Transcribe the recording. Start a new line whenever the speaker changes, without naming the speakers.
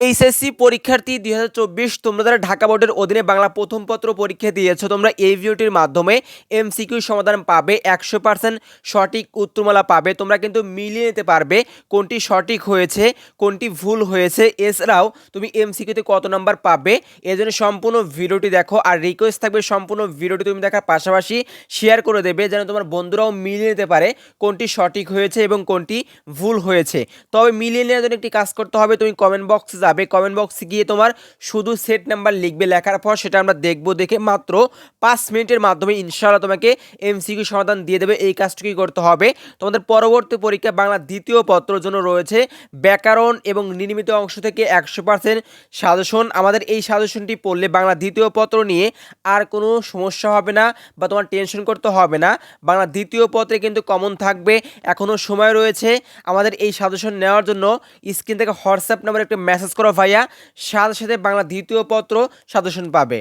HSC পরীক্ষার্থী ২০২৪ তোমরা যারা ঢাকা বোর্ডের অধীনে বাংলা প্রথম পত্র পরীক্ষা দিয়েছো, তোমরা এই ভিডিওটির মাধ্যমে এমসিকিউ সমাধান পাবে, ১০০% সঠিক উত্তরমালা পাবে। তোমরা কিন্তু মিলিয়ে নিতে পারবে কোনটি সঠিক হয়েছে, কোনটি ভুল হয়েছে। এছাড়াও তুমি এমসিকিউতে কত নাম্বার পাবে, এজন্য সম্পূর্ণ ভিডিওটি দেখো। আর রিকোয়েস্ট থাকবে সম্পূর্ণ ভিডিওটি তুমি দেখার পাশাপাশি শেয়ার করে দেবে, যেন তোমার বন্ধুরাও মিলিয়ে নিতে পারে কোনটি সঠিক হয়েছে এবং কোনটি ভুল হয়েছে। তবে মিলিয়ে নেওয়ার জন্য একটি কাজ করতে হবে, তুমি কমেন্ট বক্সে যাবে, কমেন্ট বক্সে গিয়ে তোমার শুধু সেট নাম্বার লিখবে। লেখার পর সেটা আমরা দেখবো, দেখে মাত্র 5 মিনিটের মাধ্যমে ইনশাআল্লাহ তোমাকে এমসিকিউ সমাধান দিয়ে দেবে। এই কাজটুকুই করতে হবে। তোমাদের পরবর্তী পরীক্ষা বাংলা দ্বিতীয় পত্রের জন্য রয়েছে ব্যাকরণ এবং নির্মিত অংশ থেকে 100% সাজেশন। আমাদের এই সাজেশনটি পড়লে বাংলা দ্বিতীয় পত্র নিয়ে আর কোনো সমস্যা হবে না বা তোমার টেনশন করতে হবে না। বাংলা দ্বিতীয় পত্রে কিন্তু কমন থাকবে, এখনও সময় রয়েছে। আমাদের এই সাজেশন নেওয়ার জন্য স্ক্রিন থেকে হোয়াটসঅ্যাপ নাম্বারে একটা মেসেজ করো ভাইয়া, সাথে সাথে বাংলা দ্বিতীয় পত্র সাজেশন পাবে।